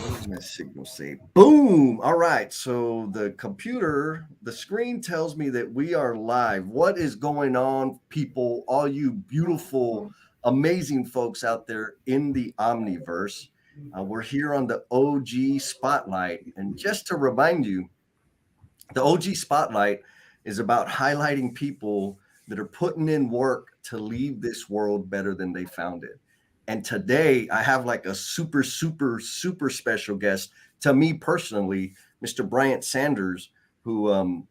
What does my signal say? Boom. All right. So the screen tells me that we are live. What is going on, people? All you beautiful, amazing folks out there in the Omniverse. We're here on the OG Spotlight. And just to remind you, the OG Spotlight is about highlighting people that are putting in work to leave this world better than they found it. And today I have like a super, super, super special guest to me personally, Mr. Bryant Sanders, who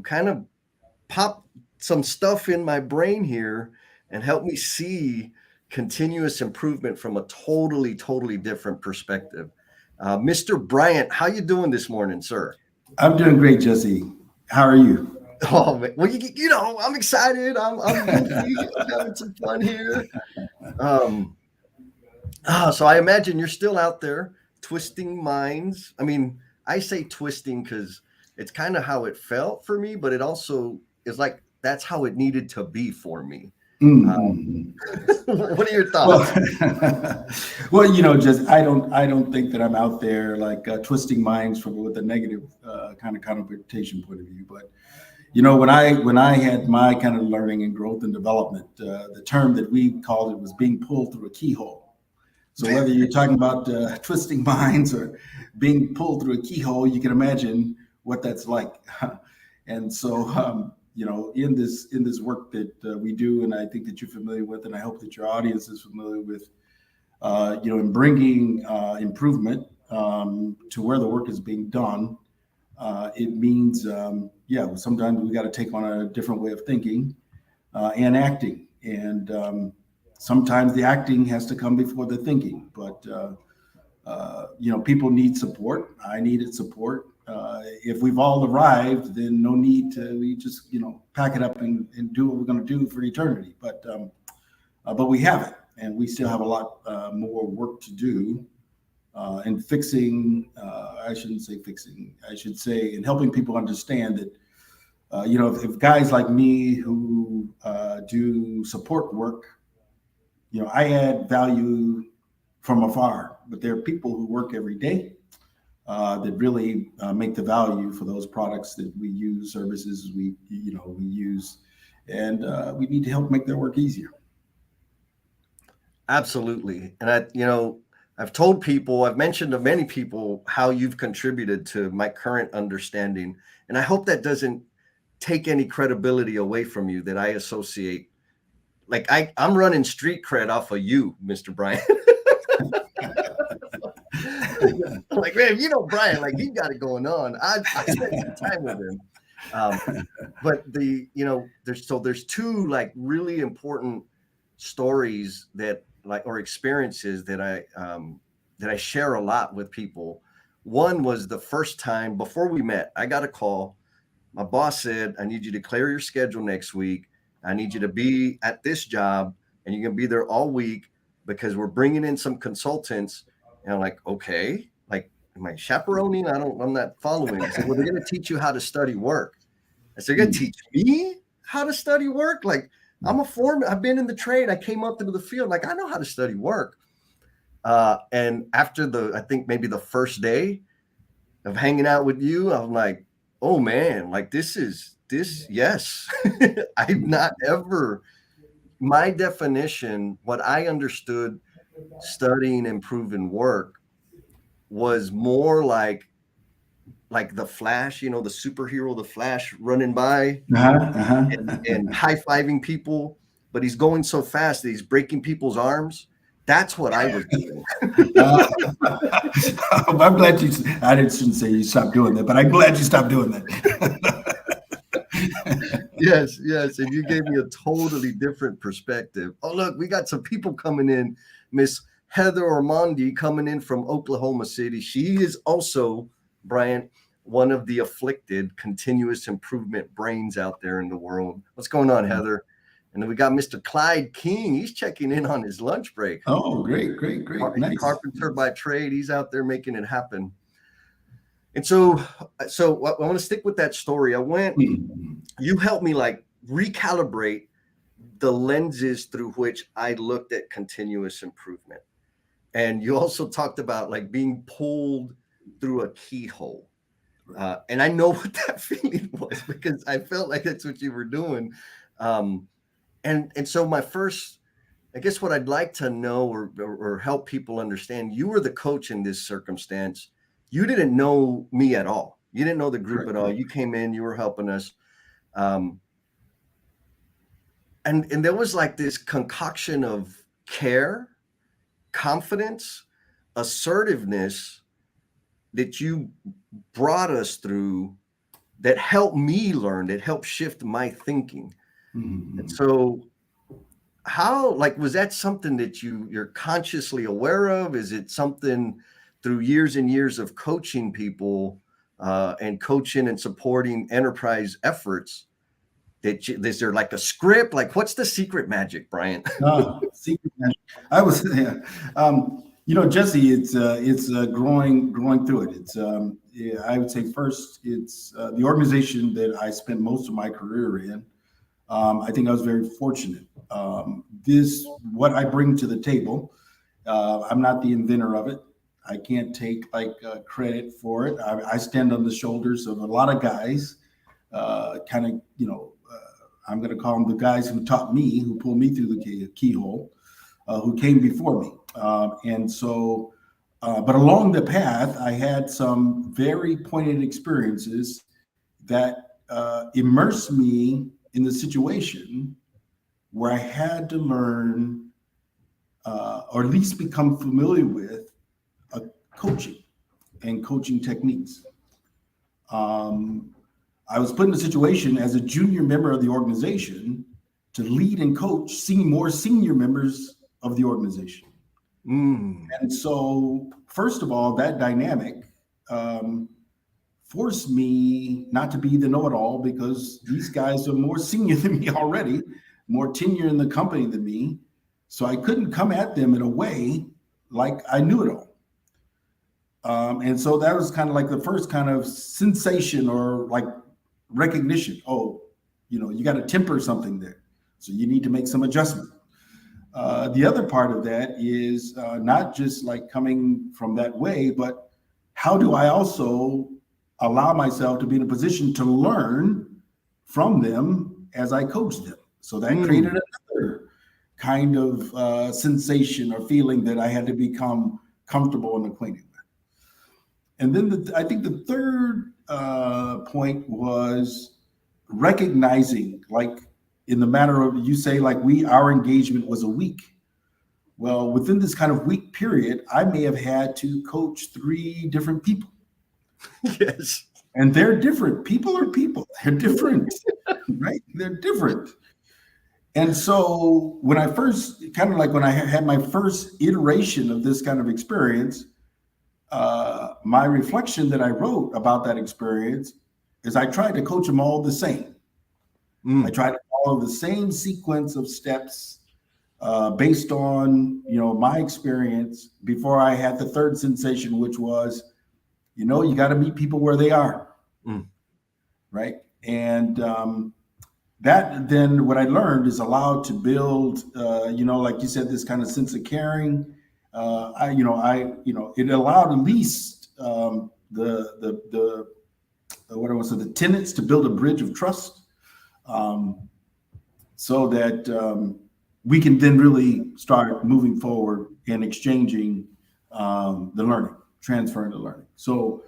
kind of popped some stuff in my brain here and helped me see continuous improvement from a totally, totally different perspective. Mr. Bryant, how you doing this morning, sir? I'm doing great, Jesse. How are you? Oh man, well, I'm excited. I'm goofy. I'm having some fun here. Um, so I imagine you're still out there twisting minds. I mean, I say twisting because it's kind of how it felt for me, but it also is like that's how it needed to be for me. Mm-hmm. What are your Well, thoughts? well, just I don't think that I'm out there like twisting minds from with a negative kind of connotation point of view. But when I had my kind of learning and growth and development, the term that we called it was being pulled through a keyhole. So whether you're talking about twisting minds or being pulled through a keyhole, you can imagine what that's like. And so, in this work that we do, and I think that you're familiar with, and I hope that your audience is familiar with, in bringing improvement to where the work is being done, it means, yeah, sometimes we got to take on a different way of thinking and acting. And sometimes the acting has to come before the thinking. But people need support. I needed support. If we've all arrived, then no need to we just pack it up and do what we're going to do for eternity. But we haven't, and we still have a lot more work to do in fixing. I shouldn't say fixing. I should say in helping people understand that. If guys like me who do support work, I add value from afar, but there are people who work every day that really make the value for those products that we use, services we use, and we need to help make their work easier. Absolutely. And I've told people, I've mentioned to many people how you've contributed to my current understanding. And I hope that doesn't take any credibility away from you that I associate. Like I'm running street cred off of you, Mr. Bryant. I'm like, man, Brian, like he got it going on. I spent some time with him. Um, but there's two like really important stories that like or experiences that I share a lot with people. One was the first time before we met, I got a call. My boss said, I need you to clear your schedule next week. I need you to be at this job and you're going to be there all week because we're bringing in some consultants. And I'm like, okay, like, am I chaperoning? I'm not following. I said, well, they're going to teach you how to study work. I said, you're going to teach me how to study work? Like, I'm a foreman. I've been in the trade. I came up into the field. Like, I know how to study work. And after I think maybe the first day of hanging out with you, I'm like, oh man, like yes. I've not ever, my definition, what I understood studying and proven work was more like the Flash, the superhero, the Flash running by and high-fiving people, but he's going so fast that he's breaking people's arms. That's what I was doing. I'm glad you. Shouldn't say you stopped doing that, but I'm glad you stopped doing that. Yes, yes. And you gave me a totally different perspective. Oh, look, we got some people coming in. Miss Heather Ormondi coming in from Oklahoma City. She is also, Bryant, one of the afflicted continuous improvement brains out there in the world. What's going on, Heather? And then we got Mr. Clyde King. He's checking in on his lunch break. Oh, great. Nice. Carpenter by trade. He's out there making it happen. And so I want to stick with that story. You helped me like recalibrate the lenses through which I looked at continuous improvement. And you also talked about like being pulled through a keyhole. And I know what that feeling was because I felt like that's what you were doing. Um, and so my first, I guess what I'd like to know or help people understand, you were the coach in this circumstance. You didn't know me at all. You didn't know the group at all. You came in, you were helping us. Um, and there was like this concoction of care, confidence, assertiveness that you brought us through that helped me learn, that helped shift my thinking. Mm-hmm. And so how, like, was that something that you're consciously aware of? Is it something through years and years of coaching people and coaching and supporting enterprise efforts that is there like a script? Like, what's the secret magic, Bryant? Secret magic. I was, yeah. Jesse, it's growing through it. It's yeah, I would say first, it's the organization that I spent most of my career in. I think I was very fortunate. What I bring to the table, I'm not the inventor of it. I can't take credit for it. I stand on the shoulders of a lot of guys, kind of, I'm going to call them the guys who taught me, who pulled me through the keyhole, who came before me. But along the path, I had some very poignant experiences that immersed me in the situation where I had to learn, or at least become familiar with, coaching and coaching techniques. I was put in a situation as a junior member of the organization to lead and coach more senior members of the organization. And so, first of all, that dynamic forced me not to be the know-it-all, because these guys are more senior than me already, more tenure in the company than me. So I couldn't come at them in a way like I knew it all. And so that was kind of like the first kind of sensation or like recognition. Oh, you got to temper something there. So you need to make some adjustment. The other part of that is not just like coming from that way, but how do I also allow myself to be in a position to learn from them as I coach them? So that created another kind of sensation or feeling that I had to become comfortable and acquainted with. And then I think the third point was recognizing, like in the matter of, you say like our engagement was a week. Well, within this kind of week period, I may have had to coach 3 different people. Yes. And they're different. People are people. They're different, right? They're different. And so when I had my first iteration of this kind of experience, my reflection that I wrote about that experience is I tried to coach them all the same. I tried to follow the same sequence of steps based on, my experience before I had the third sensation, which was, you got to meet people where they are. Right. And that then what I learned is allowed to build, like you said, this kind of sense of caring. It allowed at least the tenants to build a bridge of trust, so that we can then really start moving forward and exchanging the learning, transferring the learning. So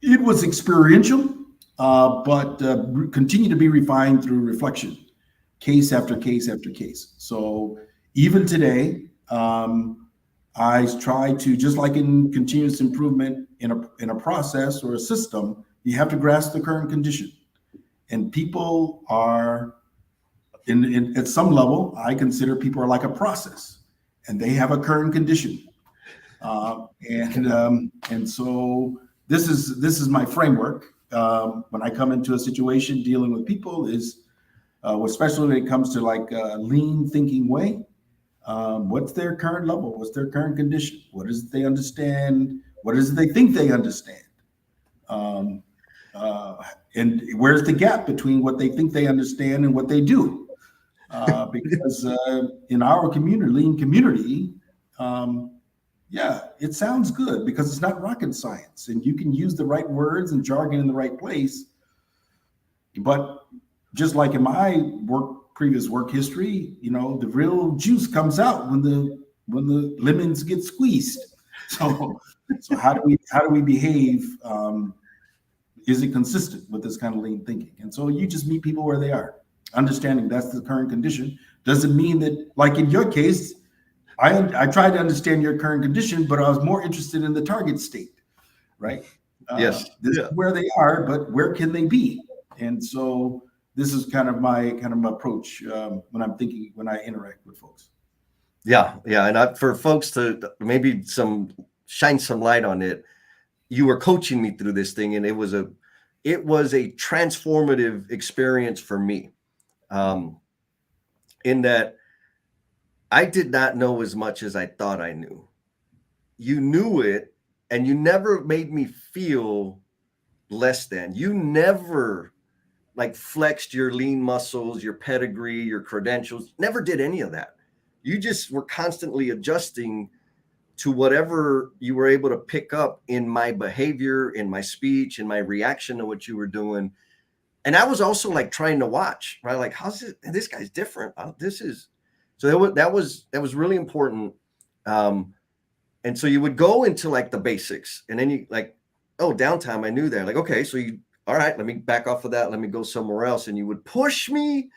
it was experiential, but continue to be refined through reflection, case after case after case. So even today, I try to, just like in continuous improvement in a process or a system, you have to grasp the current condition. And people are, at some level, I consider people are like a process, and they have a current condition. And so this is my framework when I come into a situation dealing with people, is especially when it comes to like a lean thinking way. What's their current level? What's their current condition? What is it they understand? What is it they think they understand? And where's the gap between what they think they understand and what they do? because in our community, lean community, yeah, it sounds good because it's not rocket science, and you can use the right words and jargon in the right place. But just like in my previous work history, the real juice comes out when the lemons get squeezed. So how do we behave? Is it consistent with this kind of lean thinking? And so you just meet people where they are, understanding that's the current condition. Doesn't mean that, like in your case, I tried to understand your current condition, but I was more interested in the target state, right? Yes. This is where they are, but where can they be? And so this is kind of my approach when I interact with folks. Yeah. And for folks to maybe shine some light on it, you were coaching me through this thing, and it was a transformative experience for me, in that I did not know as much as I thought I knew. You knew it, and you never made me feel less than. You never like flexed your lean muscles, your pedigree, your credentials, never did any of that. You just were constantly adjusting to whatever you were able to pick up in my behavior, in my speech, in my reaction to what you were doing. And I was also like trying to watch, right? Like, how's it? This guy's different. So that was really important. And so you would go into like the basics, and then you like, oh, downtime. I knew that. Like, okay, so all right, let me back off of that. Let me go somewhere else. And you would push me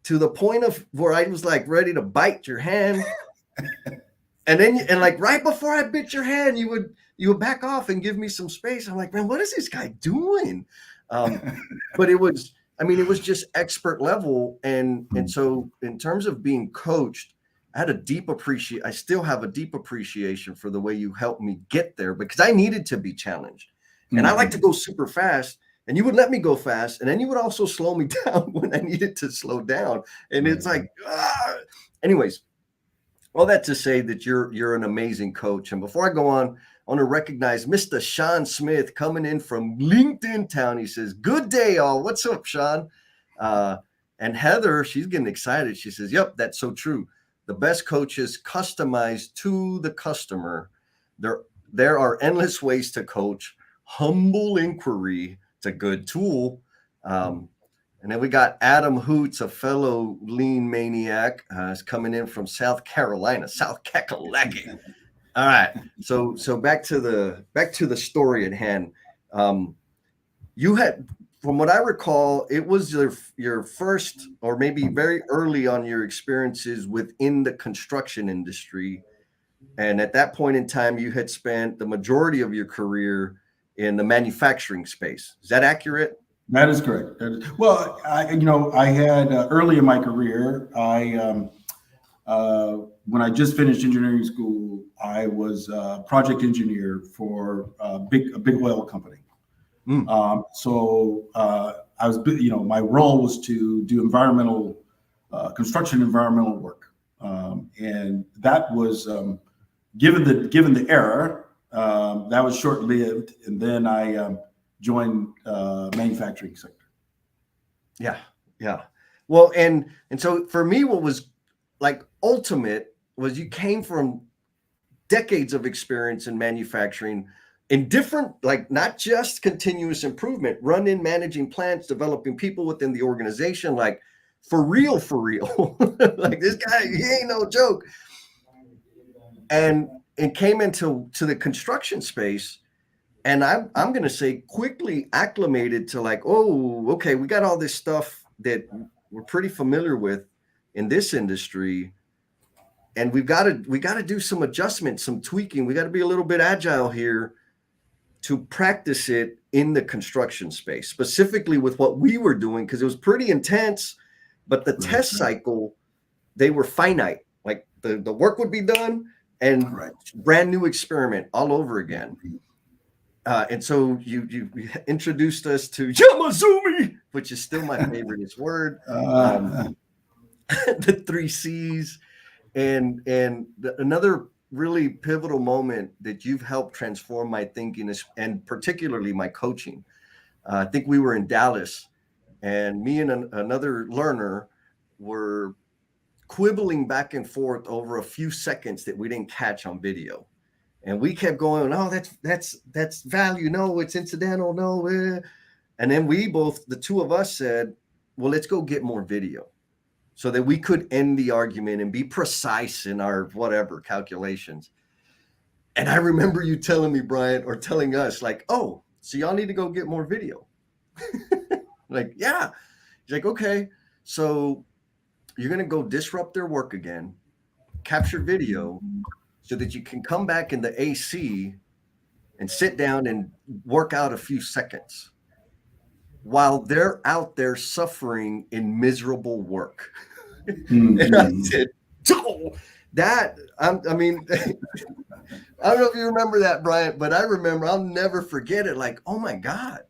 to the point of where I was like ready to bite your hand. And then, like right before I bit your hand, you would back off and give me some space. I'm like, man, what is this guy doing? But it was just expert level. And so in terms of being coached, I still have a deep appreciation for the way you helped me get there, because I needed to be challenged. And I like to go super fast, and you would let me go fast. And then you would also slow me down when I needed to slow down. And it's like, anyways, all that to say that you're an amazing coach. And before I go on, I want to recognize Mr. Sean Smith coming in from LinkedIn Town. He says, good day, all. What's up, Sean? And Heather, she's getting excited. She says, yep, that's so true. The best coaches customize to the customer. There are endless ways to coach. Humble inquiry, it's a good tool. And then we got Adam Hoots, a fellow lean maniac, is coming in from South Carolina, South Kakalaki. All right, so back to the story at hand. You had, from what I recall, it was your first, or maybe very early on, your experiences within the construction industry, and at that point in time, you had spent the majority of your career in the manufacturing space. Is that accurate? That is correct. Well, I had early in my career, when I just finished engineering school, I was a project engineer for a big oil company. So I was, my role was to do construction environmental work, and that was given the era, that was short lived, and then I joined manufacturing sector. Yeah. Well, and so for me, what was like ultimate was you came from decades of experience in manufacturing in different, like not just continuous improvement, running, managing plants, developing people within the organization, like for real. Like this guy, he ain't no joke. And came into the construction space. And I'm going to say quickly acclimated to like, oh, okay, we got all this stuff that we're pretty familiar with in this industry. And we got to do some adjustments, some tweaking. We got to be a little bit agile here to practice it in the construction space, specifically with what we were doing, because it was pretty intense, but the test cycle, they were finite. Like the work would be done and brand new experiment all over again. And so you introduced us to Yamazumi, which is still my favorite word. The 3 C's, and another really pivotal moment that you've helped transform my thinking and particularly my coaching. I think we were in Dallas, and me and another learner were quibbling back and forth over a few seconds that we didn't catch on video. And we kept going, oh, that's value. No, it's incidental. No. And then we both, the two of us said, well, let's go get more video so that we could end the argument and be precise in our whatever calculations. And I remember you telling me, Bryant, or telling us like, oh, so y'all need to go get more video. Like, yeah. He's like, okay, so you're going to go disrupt their work again, capture video so that you can come back in the AC and sit down and work out a few seconds while they're out there suffering in miserable work. Mm-hmm. And I said, oh, that, I mean, I don't know if you remember that, Bryant, but I remember, I'll never forget it. Like, oh my God,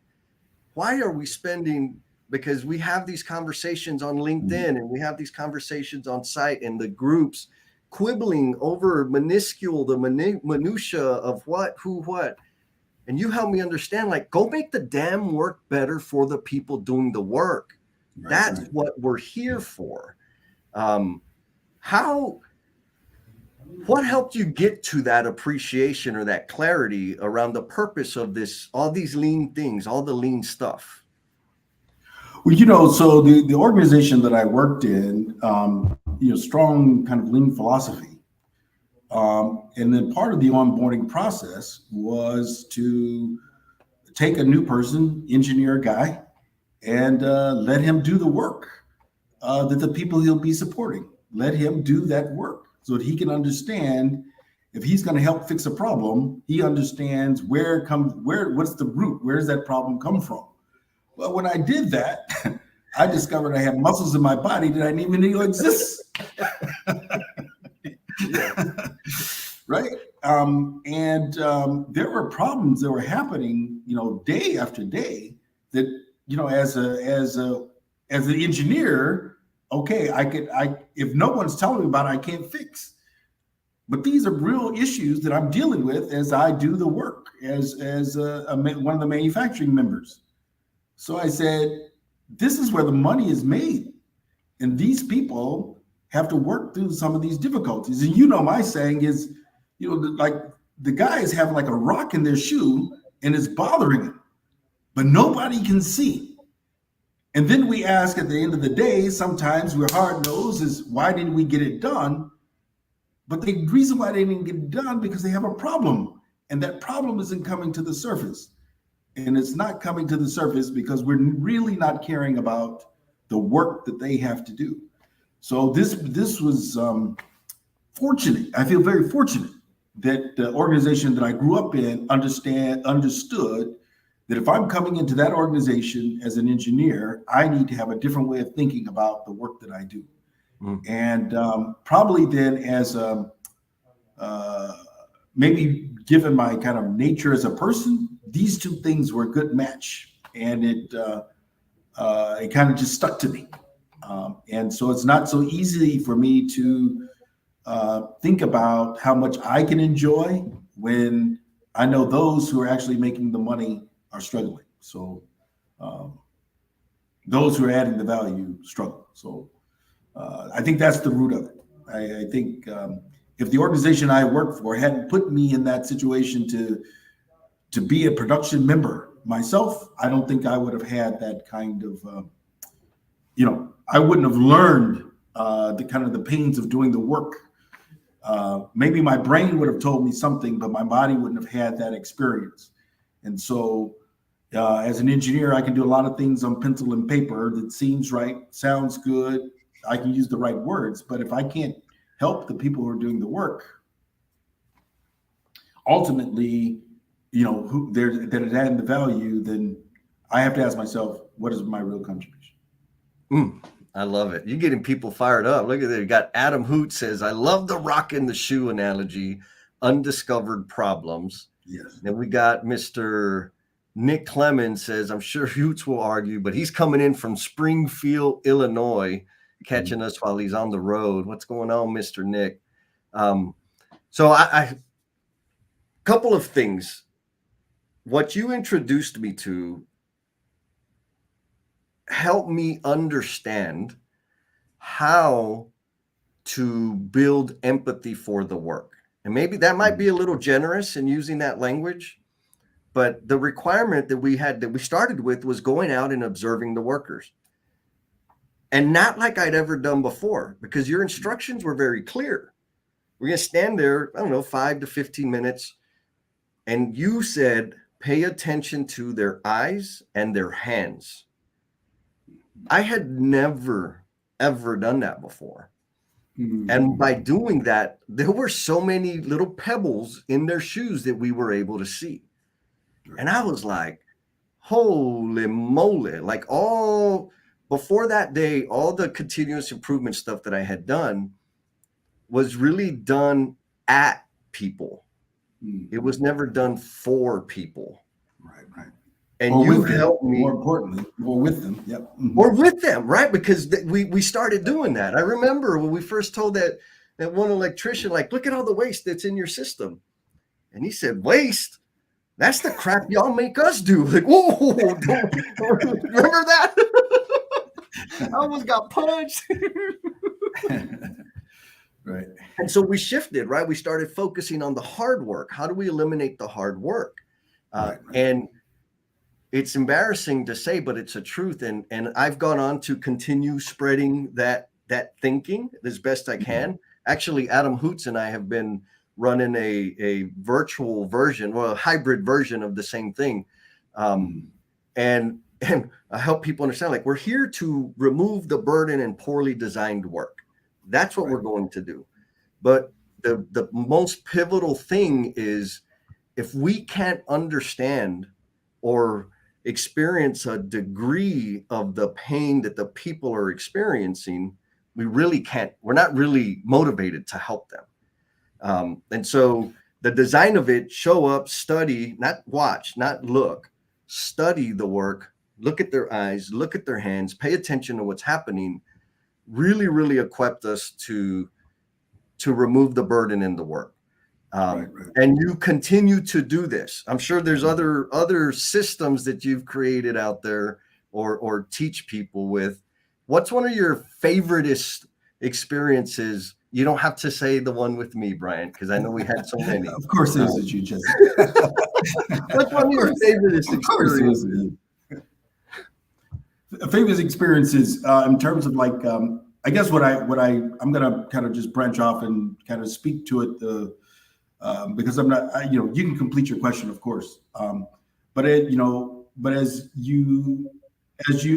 why are we spending, because we have these conversations on LinkedIn and we have these conversations on site and the groups quibbling over the minutia of what, who, what. And you help me understand, like, go make the damn work better for the people doing the work. Right, that's right. What we're here for. What helped you get to that appreciation or that clarity around the purpose of this, all these lean things, all the lean stuff? Well, so the organization that I worked in, strong kind of lean philosophy. And then part of the onboarding process was to take a new person, engineer guy, and let him do the work that the people he'll be supporting. Let him do that work so that he can understand if he's going to help fix a problem, he understands what's the root, where does that problem come from? Well, when I did that, I discovered I had muscles in my body that I didn't even know exist. Right. There were problems that were happening, day after day that, as an engineer, okay, if no one's telling me about it, I can't fix. But these are real issues that I'm dealing with as I do the work as one of the manufacturing members. So I said, this is where the money is made. And these people have to work through some of these difficulties. And my saying is, like the guys have like a rock in their shoe and it's bothering them, but nobody can see. And then we ask at the end of the day, sometimes we're hard-nosed, is why didn't we get it done? But the reason why they didn't get it done because they have a problem, and that problem isn't coming to the surface. And it's not coming to the surface because we're really not caring about the work that they have to do. So this was fortunate. I feel very fortunate that the organization that I grew up in understood that if I'm coming into that organization as an engineer, I need to have a different way of thinking about the work that I do. And probably then as maybe given my kind of nature as a person, these two things were a good match, and it kind of just stuck to me. And so it's not so easy for me to think about how much I can enjoy when I know those who are actually making the money are struggling. So those who are adding the value struggle. So I think that's the root of it. I think if the organization I work for hadn't put me in that situation to be a production member myself, I don't think I would have had that kind of, I wouldn't have learned the pains of doing the work. Maybe my brain would have told me something, but my body wouldn't have had that experience. And so as an engineer, I can do a lot of things on pencil and paper that seems right, sounds good. I can use the right words, but if I can't help the people who are doing the work, ultimately, that is adding the value, then I have to ask myself, what is my real contribution? I love it. You're getting people fired up. Look at that. You got Adam Hoot says, I love the rock in the shoe analogy, undiscovered problems. Yes. Then we got Mr. Nick Clemens says, I'm sure Hoots will argue, but he's coming in from Springfield, Illinois, catching us while he's on the road. What's going on, Mr. Nick? So I couple of things. What you introduced me to helped me understand how to build empathy for the work. And maybe that might be a little generous in using that language, but the requirement that we started with was going out and observing the workers. And not like I'd ever done before, because your instructions were very clear. We're going to stand there, I don't know, 5 to 15 minutes. And you said, pay attention to their eyes and their hands. I had never, ever done that before. And by doing that, there were so many little pebbles in their shoes that we were able to see. And I was like, holy moly, like all before that day, all the continuous improvement stuff that I had done was really done at people. It was never done for people. Right. And you helped me. More importantly, or with them. Yep. Or with them, right? Because we started doing that. I remember when we first told that one electrician, like, look at all the waste that's in your system. And he said, waste? That's the crap y'all make us do. Like, whoa, remember that? I almost got punched. Right. And so we shifted, right? We started focusing on the hard work. How do we eliminate the hard work? Right. And it's embarrassing to say, but it's a truth. And I've gone on to continue spreading that thinking as best I can. Actually, Adam Hoots and I have been running a virtual version, well, a hybrid version of the same thing. And I help people understand, like, we're here to remove the burden in poorly designed work. That's what we're going to do. But the most pivotal thing is, if we can't understand or experience a degree of the pain that the people are experiencing, we're not really motivated to help them. And so the design of it, show up, study, not watch, not look, study the work, look at their eyes, look at their hands, pay attention to what's happening, really, really equipped us to remove the burden in the work. Right. And you continue to do this. I'm sure there's other systems that you've created out there or teach people with. What's one of your favoriteest experiences? You don't have to say the one with me, Bryant, because I know we had so many. Of course it is that you just. What's one of your favoriteest experiences? Favorite experiences in terms of, like, I guess what I'm gonna kind of just branch off and kind of speak to it. Because I'm not, you can complete your question, of course. But as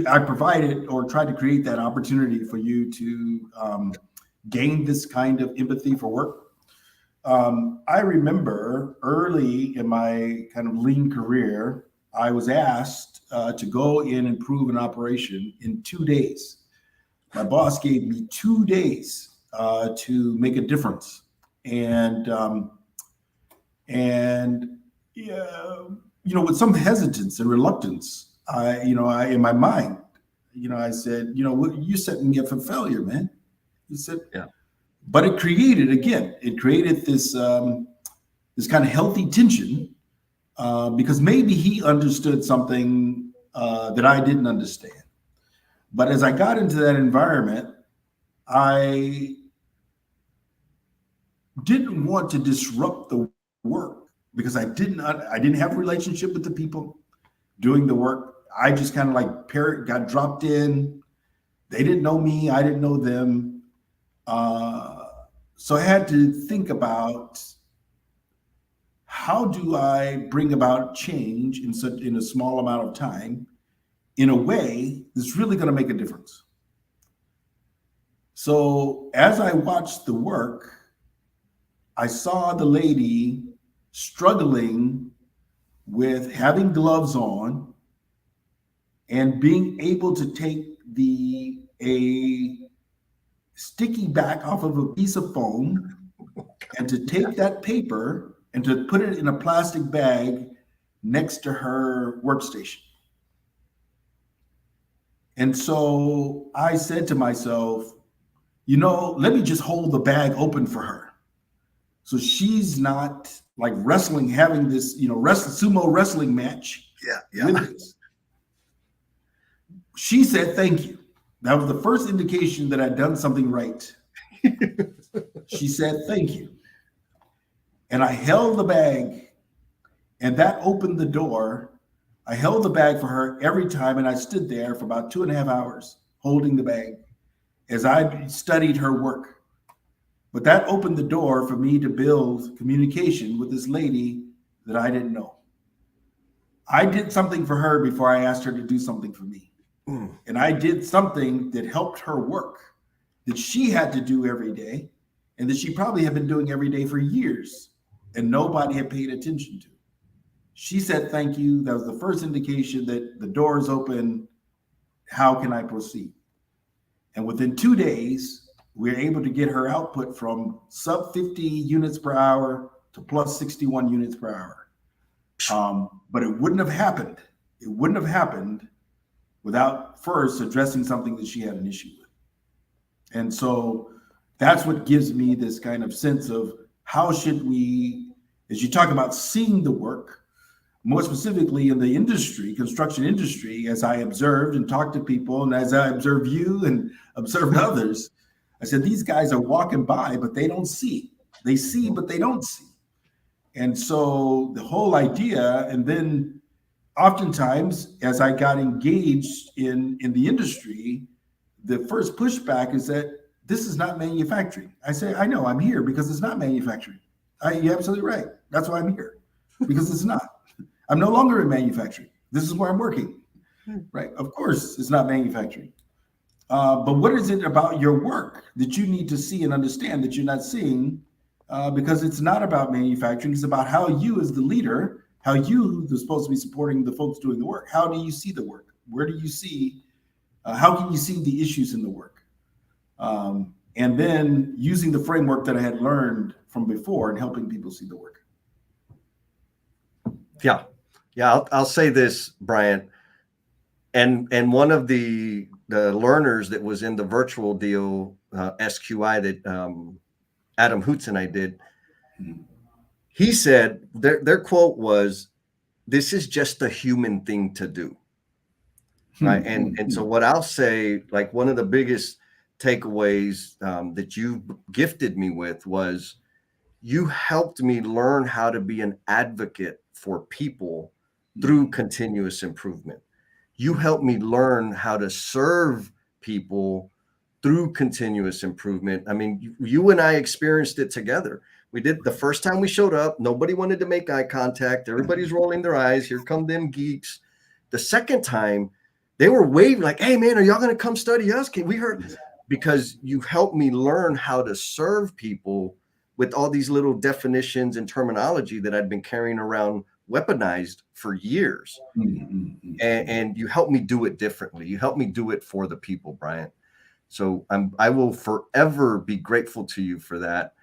I provided or tried to create that opportunity for you to gain this kind of empathy for work. I remember early in my kind of lean career, I was asked to go in and prove an operation in 2 days. My boss gave me 2 days to make a difference. And with some hesitance and reluctance, I in my mind, I said, you're setting me up for failure, man. He said, yeah. But it created this this kind of healthy tension because maybe he understood something that I didn't understand. But as I got into that environment, I didn't want to disrupt the work because I didn't have a relationship with the people doing the work. I just kind of like got dropped in. They didn't know me. I didn't know them. So I had to think about, how do I bring about change in a small amount of time in a way that's really going to make a difference. So as I watched the work, I saw the lady struggling with having gloves on and being able to take a sticky back off of a piece of foam and to take that paper and to put it in a plastic bag next to her workstation. And so I said to myself, let me just hold the bag open for her. So she's not like wrestling, having this, sumo wrestling match. Yeah. With this. She said, thank you. That was the first indication that I'd done something right. She said, "Thank you." And I held the bag, and that opened the door. I held the bag for her every time, and I stood there for about 2.5 hours holding the bag as I studied her work. But that opened the door for me to build communication with this lady that I didn't know. I did something for her before I asked her to do something for me. And I did something that helped her work that she had to do every day and that she probably had been doing every day for years and nobody had paid attention to. She said, "Thank you." That was the first indication that the door is open. How can I proceed? And within 2 days, we were able to get her output from sub 50 units per hour to plus 61 units per hour. But it wouldn't have happened. It wouldn't have happened without first addressing something that she had an issue with. And so that's what gives me this kind of sense of how should we, as you talk about seeing the work, more specifically in the industry, construction industry, as I observed and talked to people, and as I observed you and observed others, I said, these guys are walking by, but they don't see. They see, but they don't see. And so the whole idea, and then oftentimes, as I got engaged in the industry, the first pushback is that this is not manufacturing. I say, I know, I'm here because it's not manufacturing. You're absolutely right. That's why I'm here, because it's not. I'm no longer in manufacturing. This is where I'm working, right? Of course, it's not manufacturing. But what is it about your work that you need to see and understand that you're not seeing? Because it's not about manufacturing. It's about how you, as the leader, how you are supposed to be supporting the folks doing the work. How do you see the work? Where do you see? How can you see the issues in the work? And then using the framework that I had learned from before and helping people see the work. Yeah. I'll say this, Bryant, and one of the learners that was in the virtual deal, SQI, that Adam Hoots and I did, he said their quote was, "This is just a human thing to do." Right. And so what I'll say, like one of the biggest takeaways that you gifted me with was you helped me learn how to be an advocate for people through continuous improvement. You helped me learn how to serve people through continuous improvement. I mean, you and I experienced it together. We did the first time we showed up. Nobody wanted to make eye contact. Everybody's rolling their eyes. Here come them geeks. The second time, they were waving like, "Hey, man, are y'all going to come study us? We heard," because you helped me learn how to serve people with all these little definitions and terminology that I'd been carrying around weaponized for years. And you helped me do it differently. You helped me do it for the people, Bryant. So I will forever be grateful to you for that.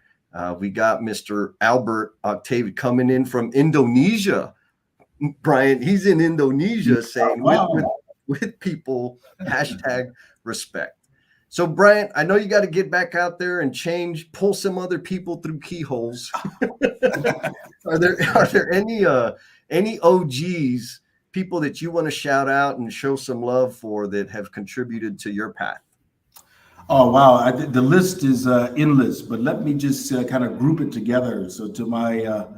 We got Mr. Albert Octavi coming in from Indonesia. Bryant, he's in Indonesia saying, with people, #respect. So, Bryant, I know you got to get back out there and pull some other people through keyholes. Are there any OGs, people that you want to shout out and show some love for that have contributed to your path? Oh, wow. The list is endless, but let me just kind of group it together. So to my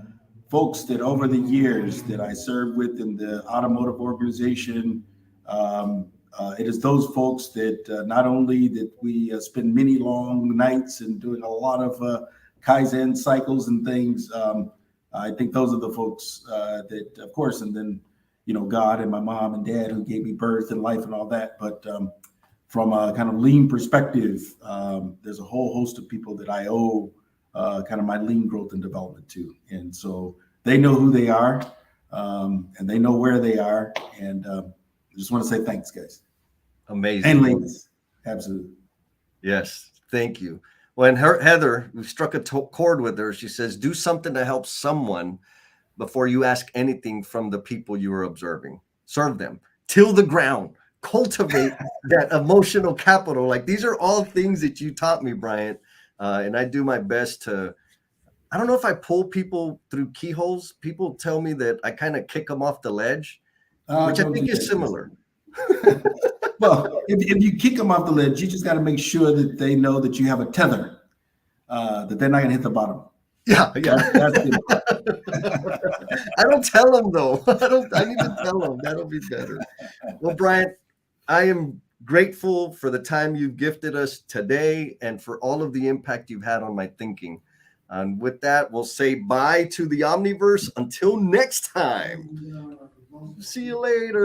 folks that over the years that I served with in the automotive organization, it is those folks that not only that we spend many long nights and doing a lot of Kaizen cycles and things. I think those are the folks that, of course, and then, God and my mom and dad who gave me birth and life and all that. But from a kind of lean perspective, there's a whole host of people that I owe kind of my lean growth and development to. And so they know who they are and they know where they are. And I just want to say thanks, guys. Amazing. And ladies. Absolutely. Yes. Thank you. When Heather, we struck a chord with her, she says, do something to help someone before you ask anything from the people you are observing. Serve them, till the ground, cultivate that emotional capital. Like, these are all things that you taught me, Bryant. And I do my best to, I don't know if I pull people through keyholes. People tell me that I kind of kick them off the ledge, which I think is similar. Well, if you kick them off the ledge, you just got to make sure that they know that you have a tether that they're not going to hit the bottom. Yeah. That's good. I don't tell them though. I need to tell them. That'll be better. Well, Bryant, I am grateful for the time you've gifted us today and for all of the impact you've had on my thinking. And with that, we'll say bye to the Omniverse until next time. See you later.